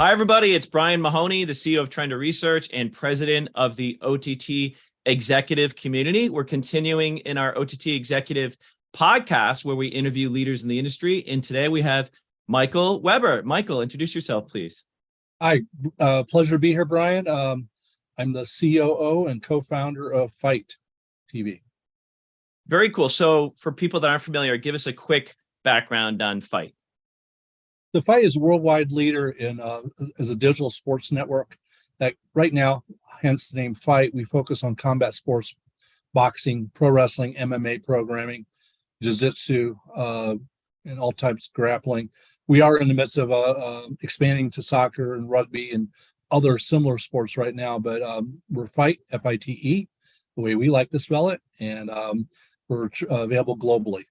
Hi, everybody. It's Brian Mahoney, the CEO of Trend Research and president of the OTT executive community. We're continuing in our OTT executive podcast where we interview leaders in the industry. And today we have Michael Weber. Michael, introduce yourself, please. Hi, pleasure to be here, Brian. I'm the COO and co-founder of FITETV. Very cool. So for people that aren't familiar, give us a quick background on FITE. The FITE is a worldwide leader in as a digital sports network that right now, hence the name FITE, we focus on combat sports, boxing, pro wrestling, MMA programming, jiu-jitsu, and all types of grappling. We are in the midst of expanding to soccer and rugby and other similar sports right now, but we're FITE, F-I-T-E, the way we like to spell it, and we're available globally.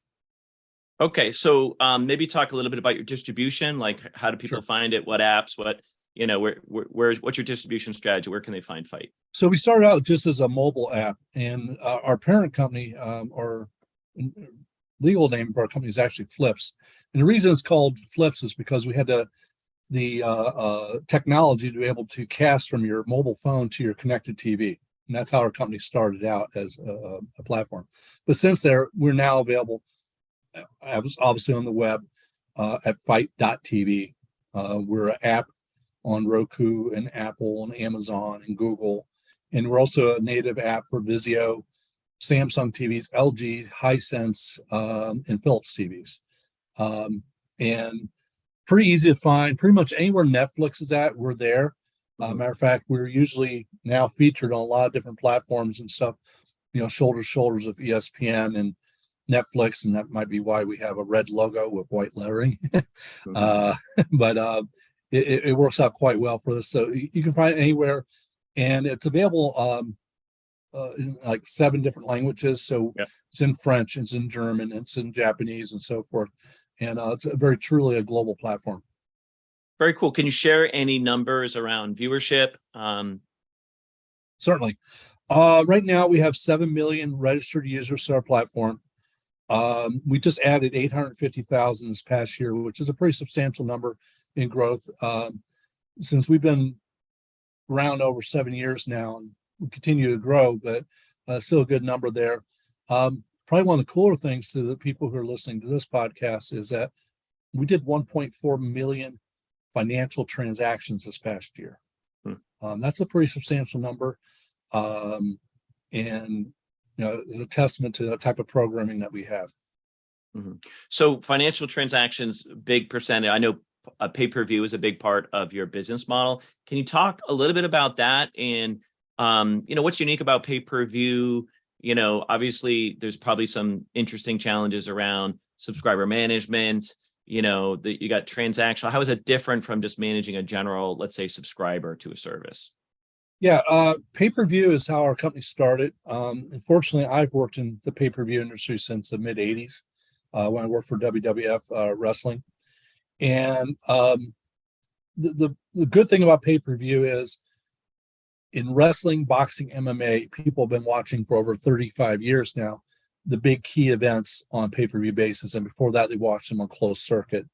Okay, so maybe talk a little bit about your distribution. Like, how do people find it? What apps? What what's your distribution strategy? Where can they find FITE? So we started out just as a mobile app, and our parent company, or legal name of our company, is actually Flips. And the reason it's called Flips is because we had the technology to be able to cast from your mobile phone to your connected TV. And that's how our company started out, as a platform. But since there, we're now available obviously on the web at FITE.tv. We're an app on Roku and Apple and Amazon and Google. And we're also a native app for Vizio, Samsung TVs, LG, Hisense, and Philips TVs. And pretty easy to find. Pretty much anywhere Netflix is at, we're there. Matter of fact, we're usually now featured on a lot of different platforms and stuff, shoulder to shoulders of ESPN and Netflix, and that might be why we have a red logo with white lettering. But it works out quite well for us. So you can find it anywhere, and it's available in like 7 different languages. So it's in French, it's in German, it's in Japanese, and so forth. And it's truly a global platform. Very cool. Can you share any numbers around viewership? Certainly. Right now we have 7 million registered users to our platform. We just added 850,000 this past year, which is a pretty substantial number in growth. Since we've been around over 7 years now, and we continue to grow, but still a good number there. Probably one of the cooler things to the people who are listening to this podcast is that we did 1.4 million financial transactions this past year. That's a pretty substantial number. And is a testament to the type of programming that we have. So financial transactions, big percentage. I know pay-per-view is a big part of your business model. Can you talk a little bit about that? And, what's unique about pay-per-view? Obviously there's probably some interesting challenges around subscriber management, that you got transactional. How is it different from just managing a general, let's say, subscriber to a service? Yeah, pay-per-view is how our company started. Unfortunately, I've worked in the pay-per-view industry since the mid 80s when I worked for WWF Wrestling. And the good thing about pay-per-view is in wrestling, boxing, MMA, people have been watching for over 35 years now, the big key events on pay-per-view basis. And before that, they watched them on closed circuit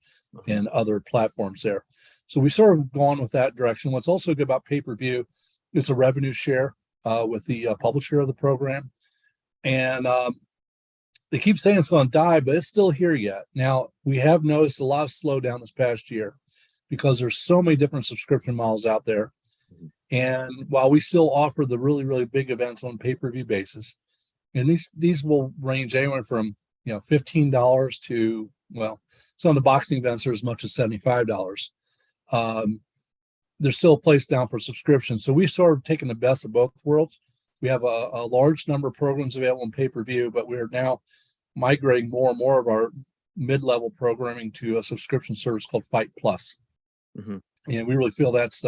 and other platforms there. So we sort of gone with that direction. What's also good about pay-per-view, it's a revenue share with the publisher of the program. And they keep saying it's going to die, but it's still here yet. Now, we have noticed a lot of slowdown this past year because there's so many different subscription models out there. And while we still offer the really, really big events on pay-per-view basis, and these will range anywhere from $15 to, well, some of the boxing events are as much as $75. There's still a place down for subscription. So we've sort of taken the best of both worlds. We have a large number of programs available on pay-per-view, but we're now migrating more and more of our mid-level programming to a subscription service called FITE Plus. And we really feel that's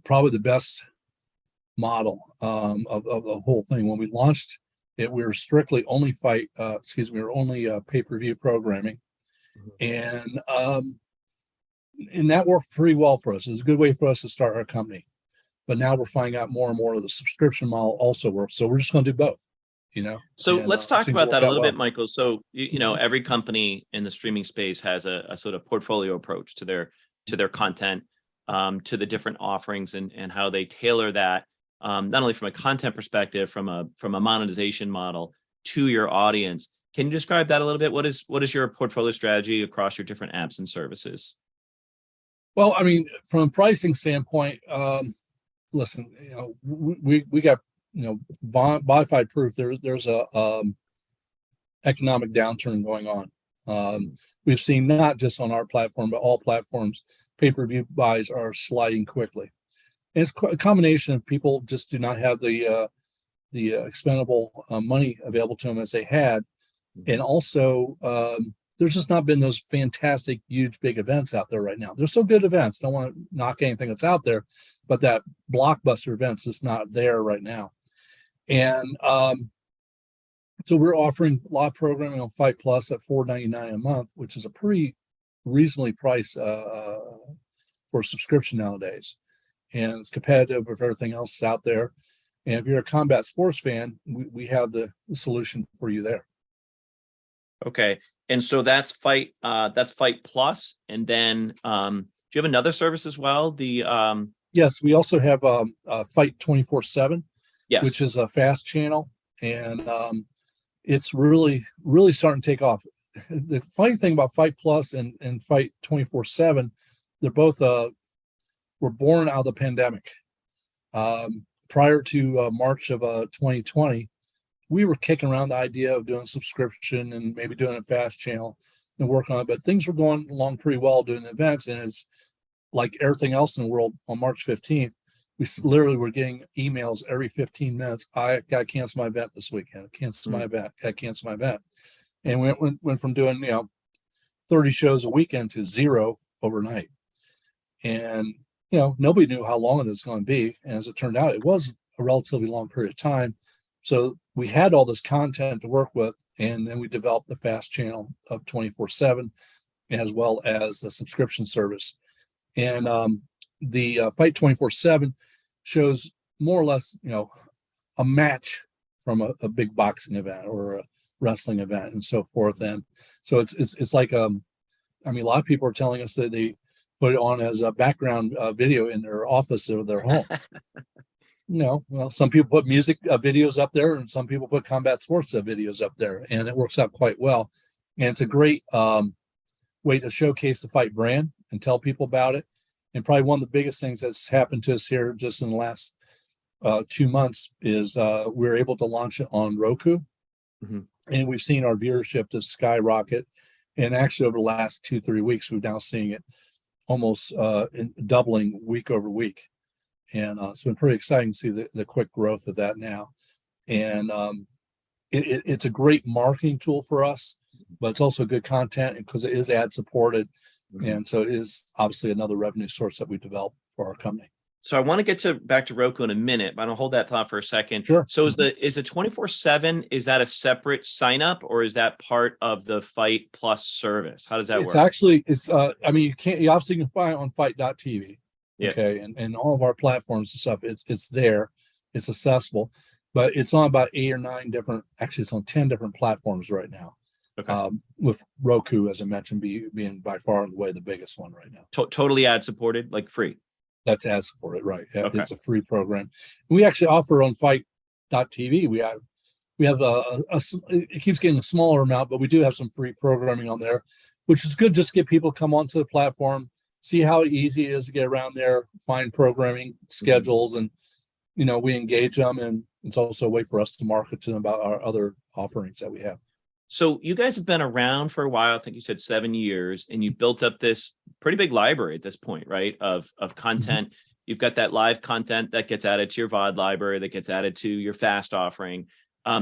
probably the best model of the whole thing. When we launched it, we were strictly only we were only pay-per-view programming. And that worked pretty well for us. It's a good way for us to start our company. But now we're finding out more and more of the subscription model also works. So we're just going to do both, So let's talk about that a little bit, Michael. So, every company in the streaming space has a sort of portfolio approach to their content. to the different offerings and how they tailor that, not only from a content perspective, from a monetization model to your audience. Can you describe that a little bit? What is your portfolio strategy across your different apps and services? Well, I mean, from a pricing standpoint, listen, we got, bonafide proof there's a economic downturn going on. We've seen not just on our platform, but all platforms, pay-per-view buys are sliding quickly. And it's a combination of people just do not have the expendable money available to them as they had. And also, there's just not been those fantastic, huge, big events out there right now. They're still good events. Don't want to knock anything that's out there, but that blockbuster events is not there right now. And so we're offering a lot of programming on FITE Plus at $4.99 a month, which is a pretty reasonably priced for subscription nowadays. And it's competitive with everything else out there. And if you're a combat sports fan, we have the solution for you there. Okay. And so that's FITE Plus. And then do you have another service as well? Yes, we also have FITE 24/7, yes, which is a fast channel. And it's really, really starting to take off. The funny thing about FITE Plus and FITE 24/7, they're both were born out of the pandemic. Prior to March of 2020, we were kicking around the idea of doing subscription and maybe doing a fast channel and working on it, but things were going along pretty well doing events. And it's like everything else in the world. On March 15th, we literally were getting emails every 15 minutes. I got to cancel my event this weekend. Cancel my event. Got to cancel my event. And we went from doing 30 shows a weekend to 0 overnight. And nobody knew how long it was going to be. And as it turned out, it was a relatively long period of time. So we had all this content to work with, and then we developed the fast channel of 24/7, as well as the subscription service. And the FITE 24/7 shows more or less, a match from a big boxing event or a wrestling event and so forth. And so it's like, a lot of people are telling us that they put it on as a background video in their office or their home. Well, some people put music videos up there, and some people put combat sports videos up there, and it works out quite well. And it's a great way to showcase the FITE brand and tell people about it. And probably one of the biggest things that's happened to us here just in the last 2 months is we're able to launch it on Roku. Mm-hmm. And we've seen our viewership to skyrocket. And actually, over the last 2-3 weeks, we're now seeing it almost doubling week over week. And it's been pretty exciting to see the quick growth of that now. And it's a great marketing tool for us, but it's also good content because it is ad supported. Mm-hmm. And so it is obviously another revenue source that we developed for our company. So I want to get back to Roku in a minute, but I'll hold that thought for a second. Sure. So is the 24/7, is that a separate sign up, or is that part of the FITE Plus service? How does that work? It's actually, you obviously can find it on FITE.tv. Yeah. Okay. And all of our platforms and stuff, it's there, it's accessible, but it's on about 8 or 9 different, actually it's on 10 different platforms right now. Okay. With Roku, as I mentioned, being by far and away the biggest one right now. Totally ad supported, like free. That's ad supported, right? Yeah, okay. It's a free program. We actually offer on FITE.tv. We have it keeps getting a smaller amount, but we do have some free programming on there, which is good. Just to get people to come onto the platform, see how easy it is to get around there, find programming schedules, and we engage them, and it's also a way for us to market to them about our other offerings that we have. So you guys have been around for a while. I think you said 7 years, and you built up this pretty big library at this point, right? Of content. Mm-hmm. You've got that live content that gets added to your VOD library, that gets added to your fast offering.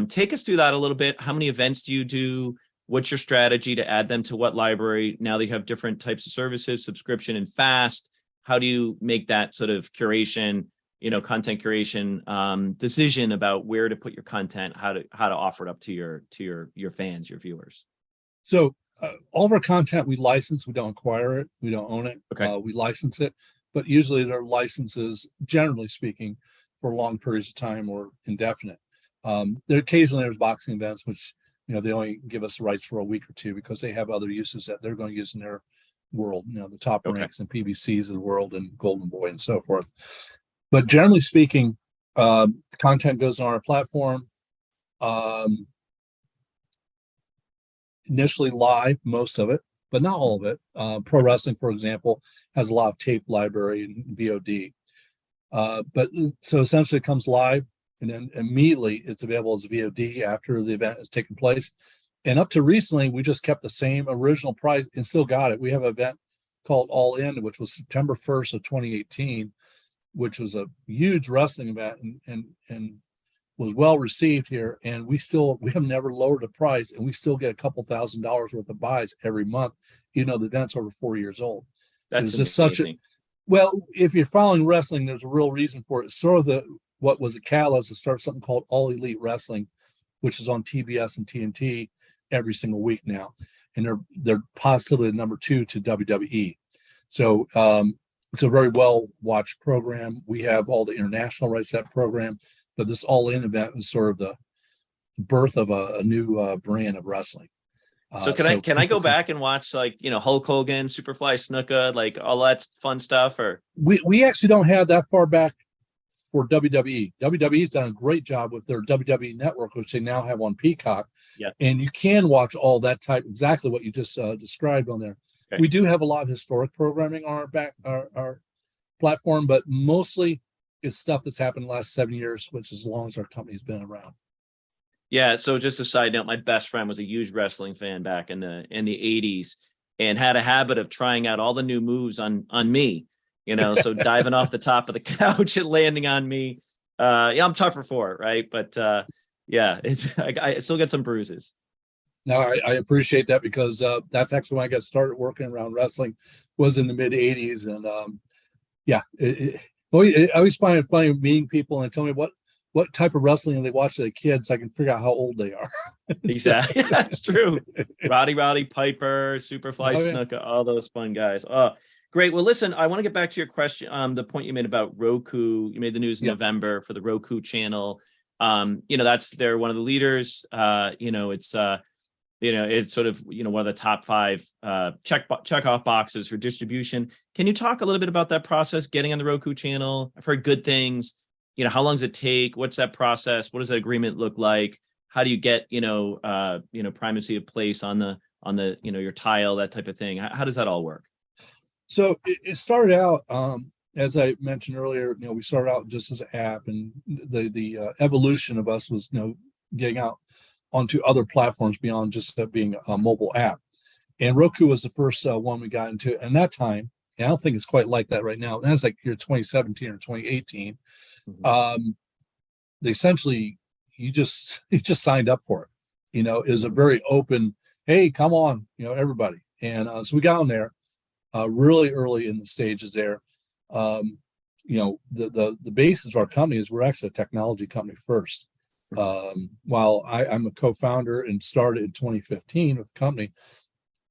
Take us through that a little bit. How many events do you do? What's your strategy to add them to what library? Now that you have different types of services, subscription and fast, how do you make that sort of curation, content curation decision about where to put your content, how to offer it up to your fans, your viewers? So all of our content we license. We don't acquire it. We don't own it. Okay. We license it, but usually they're licenses, generally speaking, for long periods of time or indefinite. Occasionally there's boxing events, which they only give us the rights for a week or two because they have other uses that they're going to use in world, the top Okay. ranks and PBCs of the world and Golden Boy and so forth. But generally speaking, content goes on our platform. Initially live, most of it, but not all of it. Pro wrestling, for example, has a lot of tape library and VOD. But so essentially it comes live and then immediately it's available as a VOD after the event has taken place. And up to recently, we just kept the same original price and still got it. We have an event called All In, which was September 1st of 2018, which was a huge wrestling event and was well received here. And we have never lowered the price, and we still get a couple $1,000s worth of buys every month, even though the event's over 4 years old. That's just amazing. Well, if you're following wrestling, there's a real reason for it. It's sort of what was a catalyst to start something called All Elite Wrestling, which is on TBS and TNT every single week now, and they're possibly the number 2 to WWE. So it's a very well watched program. We have all the international rights to that program, but this All In event was sort of the birth of a new brand of wrestling. So can I go back and watch Hulk Hogan, Superfly Snuka, like all that fun stuff? Or we actually don't have that far back for WWE. WWE's done a great job with their WWE Network, which they now have on Peacock. Yeah, and you can watch all that type, exactly what you just described on there. Okay. We do have a lot of historic programming on our platform, but mostly it's stuff that's happened in the last 7 years, which is as long as our company's been around. Yeah. So just a side note, my best friend was a huge wrestling fan back in the 80s and had a habit of trying out all the new moves on me, so diving off the top of the couch and landing on me. Yeah, I'm tougher for it. Right. But yeah, I still get some bruises. No, I appreciate that, because that's actually when I got started working around wrestling, was in the mid 80s. And yeah, I always find it funny meeting people and tell me what type of wrestling they watch as a kid, so I can figure out how old they are. Exactly. That's true. Roddy Piper, Superfly Snuka, all those fun guys. Oh, great. Well, listen, I want to get back to your question. The point you made about Roku. You made the news in November for the Roku channel. They're one of the leaders. It's sort of, one of the top 5 check off boxes for distribution. Can you talk a little bit about that process, getting on the Roku channel? I've heard good things. How long does it take? What's that process? What does that agreement look like? How do you get, primacy of place on the, your tile, that type of thing? How does that all work? So it started out, as I mentioned earlier, we started out just as an app, and the evolution of us was, getting out onto other platforms beyond just being a mobile app. And Roku was the first one we got into. And that time, and I don't think it's quite like that right now. That's like year 2017 or 2018. Mm-hmm. They essentially, you just signed up for it. It was a very open, hey, come on, everybody. And so we got on there really early in the stages there. The basis of our company is we're actually a technology company first. While I'm a co-founder and started in 2015 with the company,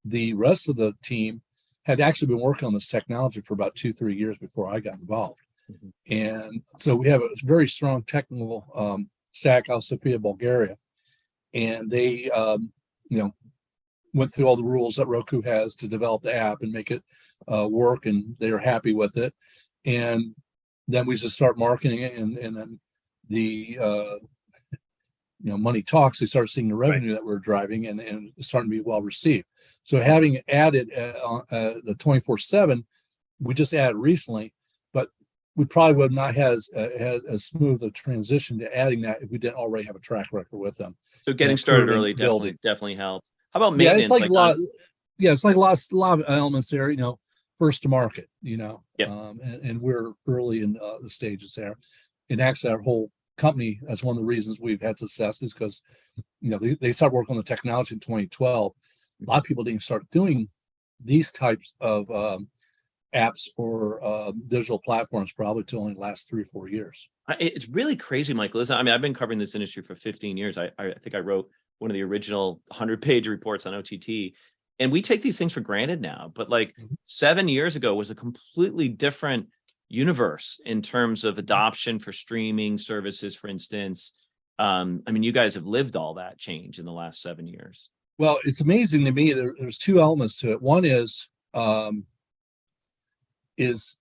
the rest of the team had actually been working on this technology for about 2-3 years before I got involved. Mm-hmm. And so we have a very strong technical stack out of Sofia, Bulgaria. And they, went through all the rules that Roku has to develop the app and make it work, and they were happy with it. And then we just start marketing it, and then the money talks. They start seeing the revenue that we're driving, and it's starting to be well received. So having added the 24/7, we just added recently, but we probably would not have as smooth a transition to adding that if we didn't already have a track record with them. So getting started early definitely helps. How about maintenance? Yeah, it's like a lot. It's like a lot of elements there. First to market. And we're early in the stages there. And actually, our whole company, that's one of the reasons we've had success, is because they started working on the technology in 2012. A lot of people didn't start doing these types of apps or digital platforms probably till only the last 3 or 4 years. It's really crazy, Michael. Listen, I've been covering this industry for 15 years. I think I wrote one of the original 100-page reports on OTT, and we take these things for granted now. But 7 years ago was a completely different universe in terms of adoption for streaming services, for instance. You guys have lived all that change in the last 7 years. Well, it's amazing to me. There's 2 elements to it. One is is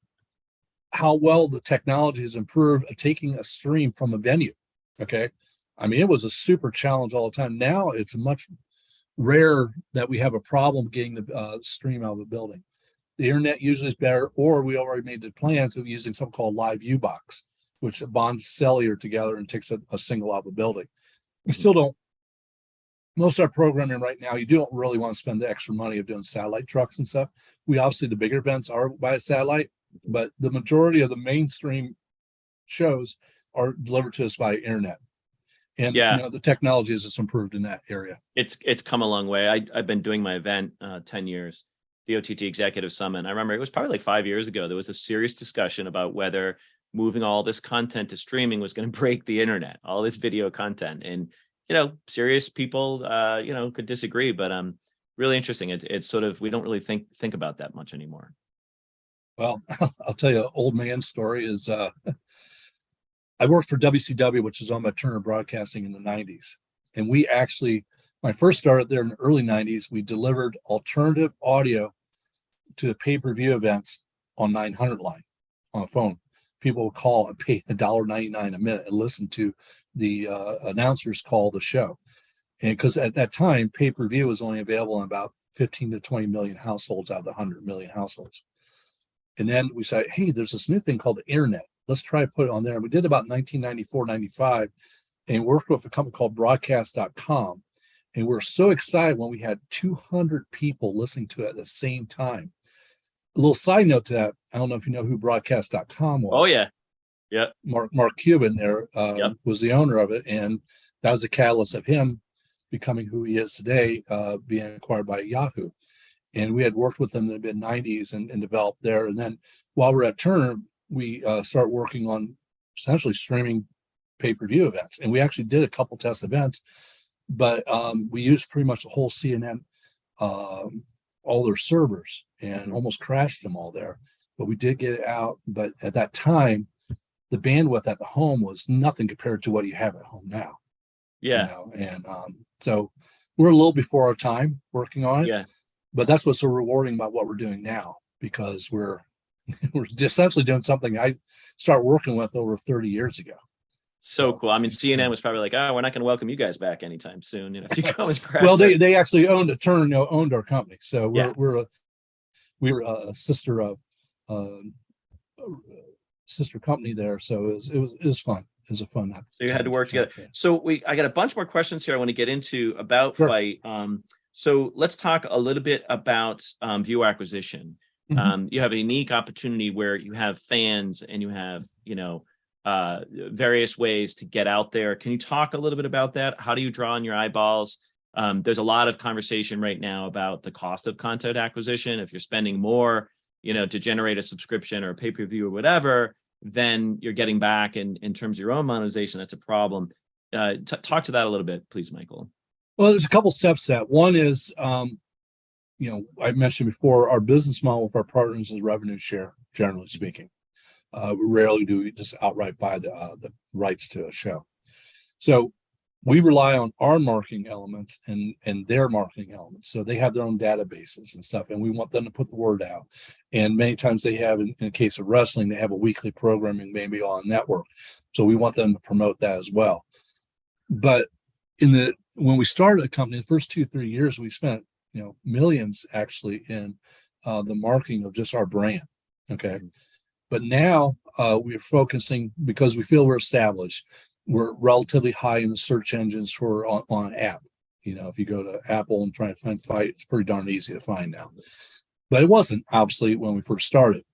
how well the technology has improved at taking a stream from a venue. Okay. I mean, it was a super challenge all the time. Now it's much rare that we have a problem getting the stream out of the building. The internet usually is better, or we already made the plans of using something called Live U-Box, which bonds cellular together and takes a single out of the building. We still don't, most of our programming right now, you don't really want to spend the extra money of doing satellite trucks and stuff. We obviously, the bigger events are by satellite, but the majority of the mainstream shows are delivered to us via internet. And the technology has just improved in that area. It's come a long way. I've been doing my event 10 years, the OTT Executive Summit. I remember it was probably like 5 years ago. There was a serious discussion about whether moving all this content to streaming was going to break the internet, all this video content. And, serious people, could disagree, but really interesting. It's sort of, we don't really think about that much anymore. Well, I'll tell you an old man story is, I worked for WCW, which is owned by Turner Broadcasting in the 90s. And we actually, when I first started there in the early 90s, we delivered alternative audio to the pay-per-view events on 900 line on the phone. People would call and pay $1.99 a minute and listen to the announcers call the show. And because at that time, pay-per-view was only available in about 15 to 20 million households out of the 100 million households. And then we said, hey, there's this new thing called the internet. Let's try to put it on there. And we did about 1994, 95, and worked with a company called broadcast.com. And we were so excited when we had 200 people listening to it at the same time. A little side note to that, I don't know if you know who broadcast.com was. Oh, yeah. Yeah. Mark Cuban there was the owner of it. And that was the catalyst of him becoming who he is today, being acquired by Yahoo. And we had worked with them in the mid-90s and developed there. And then while we're at Turner, we start working on essentially streaming pay-per-view events. And we actually did a couple test events, but we used pretty much the whole CNN, all their servers, and almost crashed them all there. But we did get it out. But at that time, the bandwidth at the home was nothing compared to what you have at home now. Yeah. And so we're a little before our time working on it. Yeah. But that's what's so rewarding about what we're doing now, because we're essentially doing something I started working with over 30 years ago. So cool. I mean, CNN was probably like, oh, we're not going to welcome you guys back anytime soon. If you come as crash. Well, they actually owned our company. So we were a sister company there. So it was fun. It was a fun. So you had to work together. So I got a bunch more questions here I want to get into about FITE. So let's talk a little bit about viewer acquisition. You have a unique opportunity where you have fans and you have, various ways to get out there. Can you talk a little bit about that? How do you draw on your eyeballs? There's a lot of conversation right now about the cost of content acquisition. If you're spending more, to generate a subscription or a pay-per-view or whatever, then you're getting back in terms of your own monetization. That's a problem. Talk to that a little bit, please, Michael. Well, there's a couple steps to that. One is, I mentioned before, our business model with our partners is revenue share, generally speaking. Rarely do we just outright buy the rights to a show. So we rely on our marketing elements and their marketing elements. So they have their own databases and stuff, and we want them to put the word out. And many times they have, in the case of wrestling, they have a weekly programming maybe on a network. So we want them to promote that as well. But when we started the company, the first 2-3 years, we spent millions actually in the marketing of just our brand. Okay. But now we're focusing, because we feel we're established, we're relatively high in the search engines for on an app. If you go to Apple and try to find FITE, it's pretty darn easy to find now. But it wasn't, obviously, when we first started.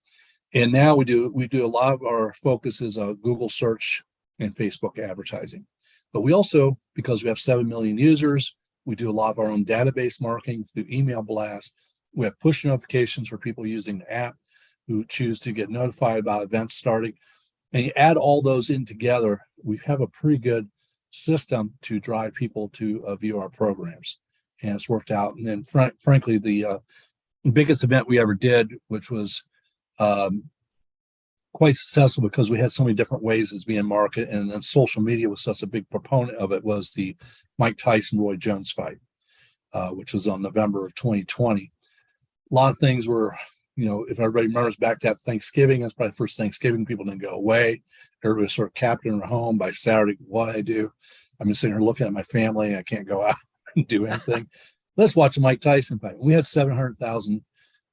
And now we do a lot of our focus is Google search and Facebook advertising. But we also, because we have 7 million users, we do a lot of our own database marketing through email blasts. We have push notifications for people using the app who choose to get notified about events starting. And you add all those in together, we have a pretty good system to drive people to view our programs. And it's worked out. And then frankly, the biggest event we ever did, which was quite successful because we had so many different ways as being marketed, and then social media was such a big proponent of it, was the Mike Tyson Roy Jones fight, which was on November of 2020. a lot of things were, if everybody remembers back to that Thanksgiving, that's probably the first Thanksgiving, people didn't go away. Everybody was sort of capped in their home. By Saturday, what I do, I'm just sitting here looking at my family. I can't go out and do anything. Let's watch a Mike Tyson fight. We had 700,000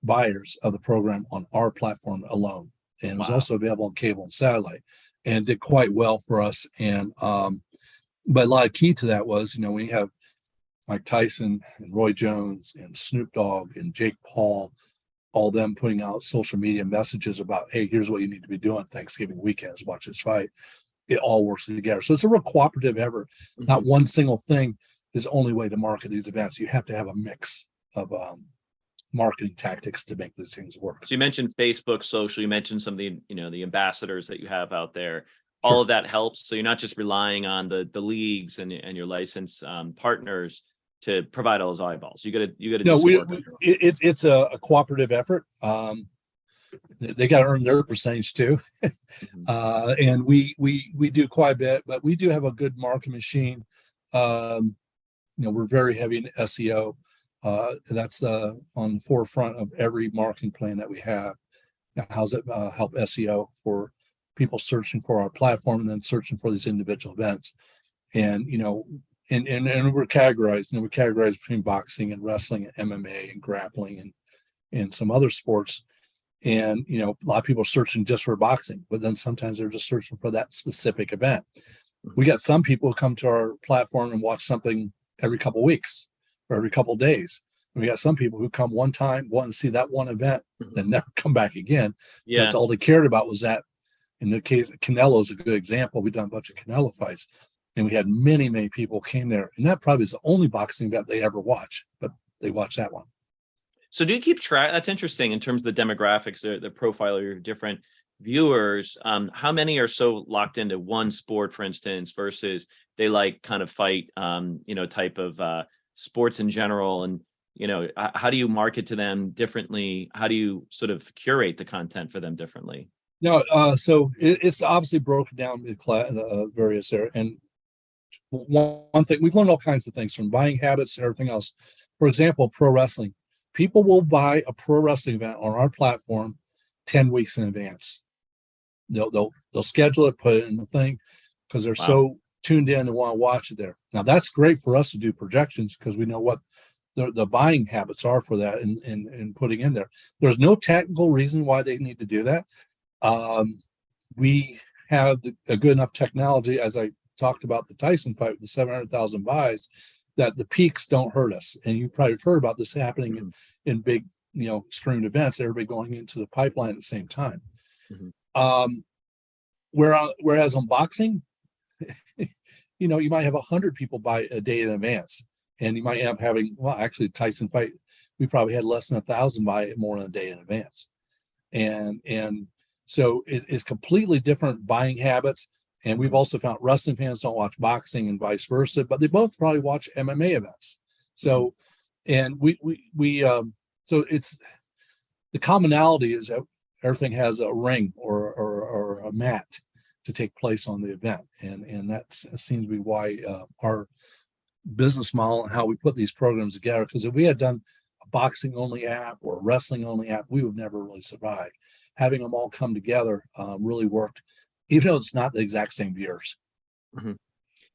buyers of the program on our platform alone. And it was also available on cable and satellite, and did quite well for us. And but a lot of key to that was, when you have Mike Tyson and Roy Jones and Snoop Dogg and Jake Paul, all them putting out social media messages about, hey, here's what you need to be doing Thanksgiving weekends, watch this fight. It all works together. So it's a real cooperative effort. Mm-hmm. Not one single thing is the only way to market these events. You have to have a mix of marketing tactics to make these things work. So you mentioned Facebook, social, you mentioned some of the, the ambassadors that you have out there. All of that helps. So you're not just relying on the leagues and your licensed partners to provide all those eyeballs. You got to no, it's a cooperative effort. They got to earn their percentage too. And we do quite a bit, but we do have a good marketing machine. We're very heavy in SEO. That's on the forefront of every marketing plan that we have. Now, how's it help SEO for people searching for our platform and then searching for these individual events? And and we're categorized. We're categorized between boxing and wrestling and MMA and grappling and some other sports. And a lot of people are searching just for boxing, but then sometimes they're just searching for that specific event. We got some people who come to our platform and watch something every couple of weeks or every couple of days. And we got some people who come one time, want to see that one event, then never come back again. Yeah. That's all they cared about was that. In the case of Canelo is a good example. We've done a bunch of Canelo fights, and we had many, many people came there. And that probably is the only boxing event they ever watch, but they watch that one. So do you keep track? That's interesting in terms of the demographics, the profile of your different viewers. How many are so locked into one sport, for instance, versus they like kind of fight, type of sports in general? And, how do you market to them differently? How do you sort of curate the content for them differently? No, so it's obviously broken down into various areas. And one thing, we've learned all kinds of things from buying habits and everything else. For example, pro wrestling. People will buy a pro wrestling event on our platform 10 weeks in advance. They'll schedule it, put it in the thing, because they're so tuned in and want to watch it there. Now that's great for us to do projections because we know what the buying habits are for that and putting in there. There's no technical reason why they need to do that. We have a good enough technology, as I talked about the Tyson fight with the 700,000 buys, that the peaks don't hurt us. And you probably heard about this happening in big, streamed events, everybody going into the pipeline at the same time. Whereas on boxing, you might have 100 people buy a day in advance, and you might end up having, actually Tyson fight, we probably had less than 1,000 buy it more than a day in advance. And so it's completely different buying habits. And we've also found wrestling fans don't watch boxing and vice versa, but they both probably watch MMA events. So, and so it's the commonality is that everything has a ring or a mat to take place on the event. And that seems to be why our business model and how we put these programs together. Because if we had done a boxing only app or a wrestling only app, we would never really survive. Having them all come together really worked, even though it's not the exact same viewers.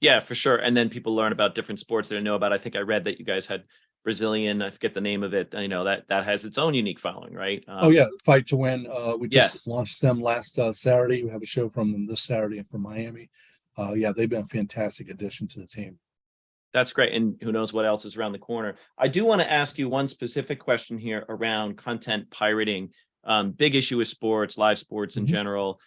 Yeah, for sure. And then people learn about different sports they didn't know about. I think I read that you guys had Brazilian, I forget the name of it, that has its own unique following, right? Fight to Win. We just launched them last Saturday. We have a show from them this Saturday from Miami. They've been a fantastic addition to the team. That's great. And who knows what else is around the corner. I do want to ask you one specific question here around content pirating. Big issue with sports, live sports in general.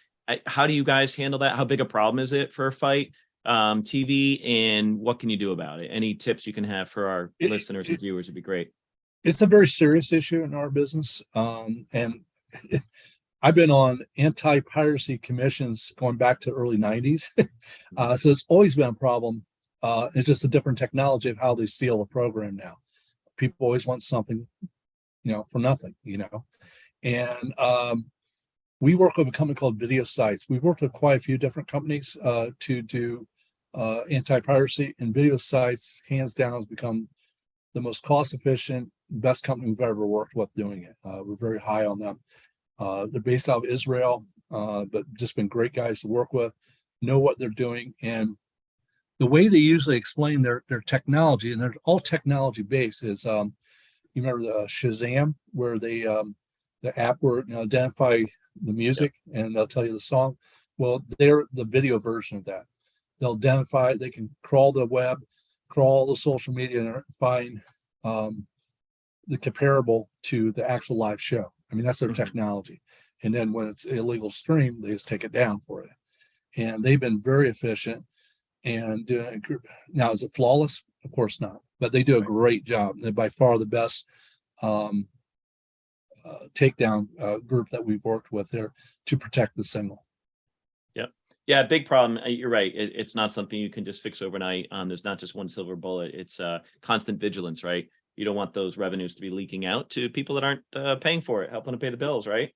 How do you guys handle that? How big a problem is it for FITE TV, and what can you do about it? Any tips you can have for our listeners and viewers would be great. It's a very serious issue in our business. And I've been on anti-piracy commissions going back to early 90s. So it's always been a problem. It's just a different technology of how they steal a program now. People always want something, for nothing, And we work with a company called Video Sites. We've worked with quite a few different companies to do anti-piracy, and Video Sites, hands down, has become the most cost-efficient, best company we've ever worked with doing it. We're very high on them. They're based out of Israel, but just been great guys to work with, know what they're doing. And the way they usually explain their technology, and they're all technology based, is you remember the Shazam, where they the app where identify the music and they'll tell you the song. Well, they're the video version of that. They'll identify, they can crawl the web, crawl the social media, and find the comparable to the actual live show. I mean, that's their technology. And then when it's illegal stream, they just take it down for you. And they've been very efficient. And now, is it flawless? Of course not. But they do a great job. They're by far the best takedown group that we've worked with there to protect the signal. Yeah, big problem. You're right. It's not something you can just fix overnight. There's not just one silver bullet. It's constant vigilance, right? You don't want those revenues to be leaking out to people that aren't paying for it, helping to pay the bills, right?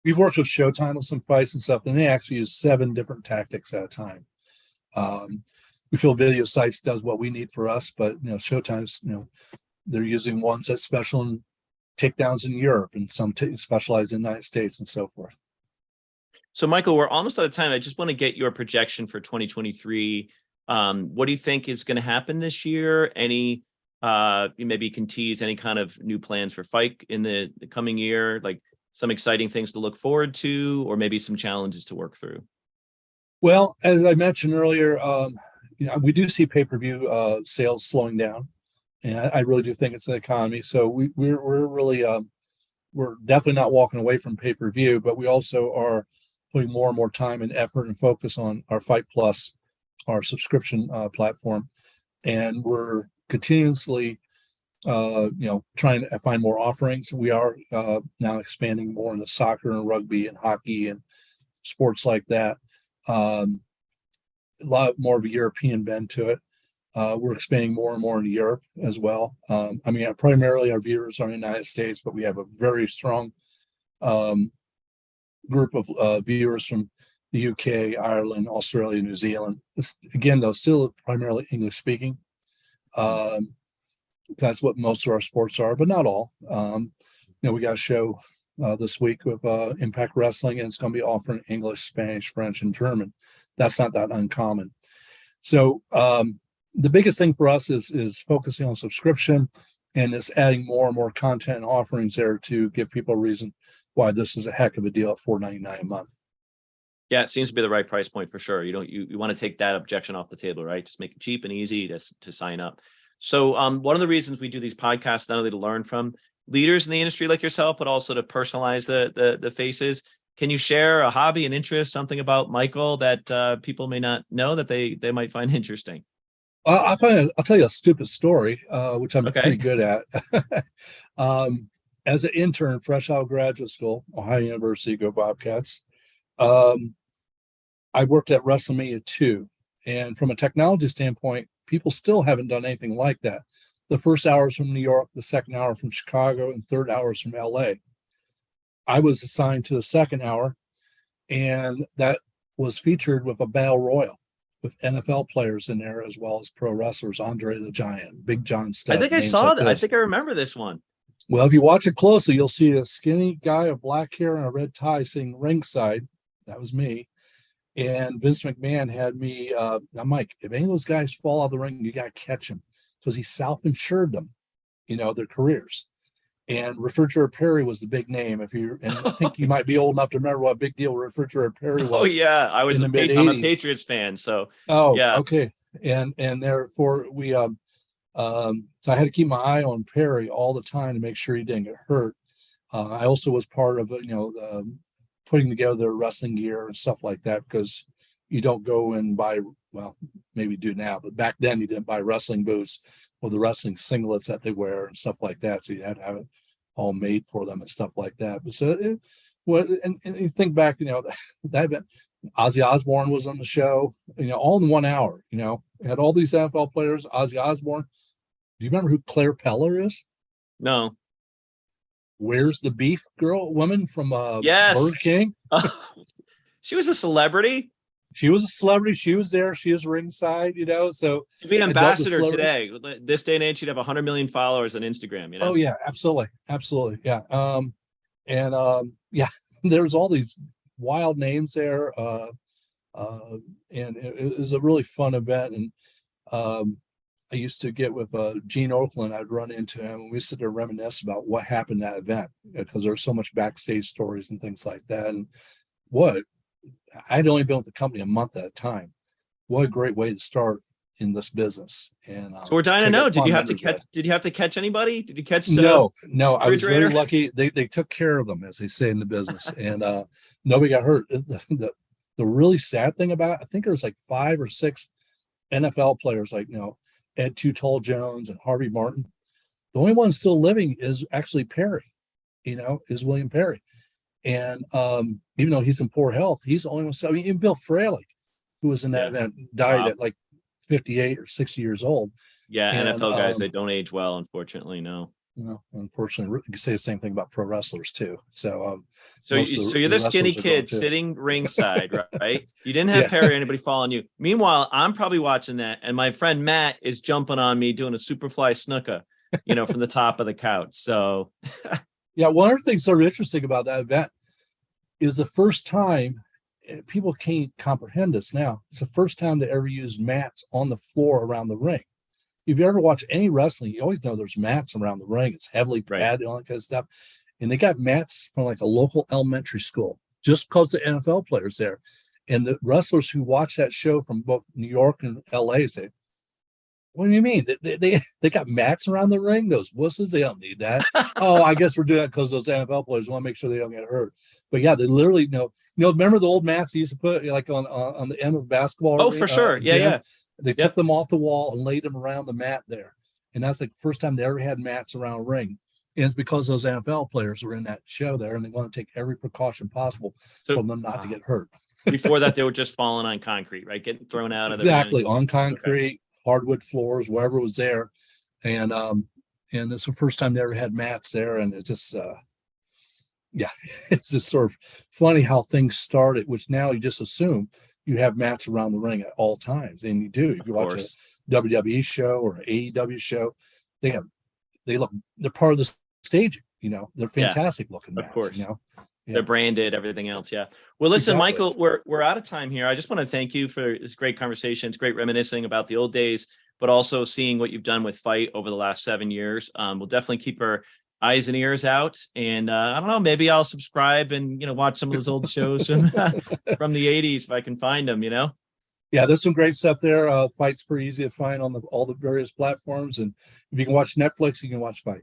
We've worked with Showtime with some fights and stuff, and they actually use 7 different tactics at a time. We feel Video Sites does what we need for us, but Showtime's, they're using ones that special in takedowns in Europe and some specialized in the United States and so forth. So, Michael, we're almost out of time. I just want to get your projection for 2023. What do you think is going to happen this year? Any, maybe you can tease any kind of new plans for FITE in the coming year, like some exciting things to look forward to, or maybe some challenges to work through? Well, as I mentioned earlier, we do see pay-per-view sales slowing down, and I really do think it's the economy. So we're really we're definitely not walking away from pay-per-view, but we also are putting more and more time and effort and focus on our FITE Plus, our subscription platform, and we're continuously trying to find more offerings. We are now expanding more into soccer and rugby and hockey and sports like that. A lot more of a European bend to it. We're expanding more and more into Europe as well. Primarily our viewers are in the United States, but we have a very strong group of viewers from the UK, Ireland, Australia, New Zealand. Again, though, still primarily English speaking. That's what most of our sports are, but not all. We got a show this week with Impact Wrestling, and it's going to be offering English, Spanish, French, and German. That's not that uncommon. So the biggest thing for us is focusing on subscription and is adding more and more content and offerings there to give people a reason why this is a heck of a deal at $4.99 a month. Yeah, it seems to be the right price point for sure. You want to take that objection off the table, right? Just make it cheap and easy to sign up. So one of the reasons we do these podcasts, not only to learn from leaders in the industry like yourself, but also to personalize the faces. Can you share a hobby, an interest, something about Michael that people may not know that they might find interesting? I'll tell you a stupid story, which I'm pretty good at. As an intern, fresh out of graduate school, Ohio University, go Bobcats. I worked at WrestleMania 2, and from a technology standpoint, people still haven't done anything like that. The first hour is from New York, the second hour from Chicago, and third hour is from LA. I was assigned to the second hour, and that was featured with a battle royal with NFL players in there as well as pro wrestlers, Andre the Giant, Big John Studd. I think I saw that. I think I remember this one. Well, if you watch it closely, you'll see a skinny guy with black hair and a red tie sitting ringside. That was me. And Vince McMahon had me, I'm like, if any of those guys fall out of the ring, you got to catch them, because he self-insured them, their careers. And Refrigerator Perry was the big name. And I think you might be old enough to remember what a big deal Refrigerator Perry was. Oh yeah, I'm a Patriots fan. So yeah. Okay. And therefore we so I had to keep my eye on Perry all the time to make sure he didn't get hurt. I also was part of putting together their wrestling gear and stuff like that, because you don't go and buy, well, maybe do now, but back then you didn't buy wrestling boots or the wrestling singlets that they wear and stuff like that. So you had to have it all made for them and stuff like that. But so, and you think back, that Ozzy Osbourne was on the show, all in 1 hour, had all these NFL players, Ozzy Osbourne. Do you remember who Claire Peller is? No. Where's the Beef woman from yes. Burger King? She was a celebrity. She was a celebrity. She was there. She was ringside, so You'd be an I dealt with ambassador celebrities. today. This day and age, you'd have 100 million followers on Instagram, Oh yeah, absolutely. Absolutely. Yeah. Yeah, there was all these wild names there. And it was a really fun event. And I used to get with Gene Oakland. I'd run into him and we sit there reminisce about what happened at that event because there's so much backstage stories and things like that. And what I'd only been with the company a month at a time. What a great way to start in this business. And So we're dying to take know, up did fond you have to memories of catch, did you have to catch anybody? Did you catch that. No, I was very refrigerator? lucky. They took care of them, as they say in the business, and nobody got hurt. The really sad thing about it, I think there was like 5 or 6 NFL players, like Ed Too Tall Jones and Harvey Martin. The only one still living is actually Perry, is William Perry. And even though he's in poor health, he's the only one. I mean, even Bill Fraley, who was in that event, died at like 58 or 60 years old. Yeah, And, NFL guys, they don't age well, unfortunately. No. Unfortunately, you can say the same thing about pro wrestlers too. So, So you're the skinny kid sitting ringside, right? You didn't have Perry or anybody following you. Meanwhile, I'm probably watching that, and my friend Matt is jumping on me doing a superfly snooker, from the top of the couch. So, yeah, one of the things sort of interesting about that event is the first time people can't comprehend this now. It's the first time they ever used mats on the floor around the ring. If you ever watch any wrestling, you always know there's mats around the ring. It's heavily padded, all that kind of stuff. And they got mats from like a local elementary school just because the NFL players there. And the wrestlers who watch that show from both New York and LA say, what do you mean? They got mats around the ring? Those wusses, they don't need that. Oh, I guess we're doing that because those NFL players want to make sure they don't get hurt. But yeah, they literally remember the old mats they used to put like on the end of the basketball? Oh, for sure. Yeah. They took them off the wall and laid them around the mat there. And that's like the first time they ever had mats around a ring. And it's because those NFL players were in that show there and they want to take every precaution possible for them not to get hurt. Before that, they were just falling on concrete, right? Getting thrown out of the Exactly. On concrete, hardwood floors, wherever was there. And it's the first time they ever had mats there. And it just, it's just sort of funny how things started, which now you just assume you have mats around the ring at all times. And you do. If you watch a WWE show or an AEW show, they're part of the staging, they're fantastic looking mats, of course. They're branded, everything else. Yeah. Well, listen, Michael, we're out of time here. I just want to thank you for this great conversation. It's great reminiscing about the old days, but also seeing what you've done with FITE over the last 7 years. We'll definitely keep our eyes and ears out. And I don't know, maybe I'll subscribe and, watch some of those old shows from the 80s if I can find them, Yeah, there's some great stuff there. FITE's pretty easy to find on all the various platforms. And if you can watch Netflix, you can watch FITE.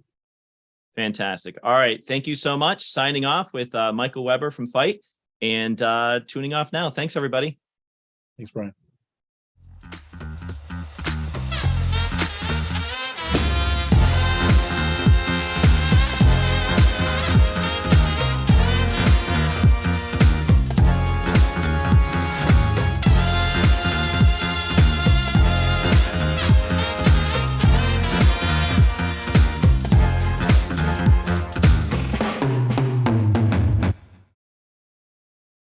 Fantastic. All right. Thank you so much. Signing off with Michael Weber from FITE and tuning off now. Thanks, everybody. Thanks, Brian.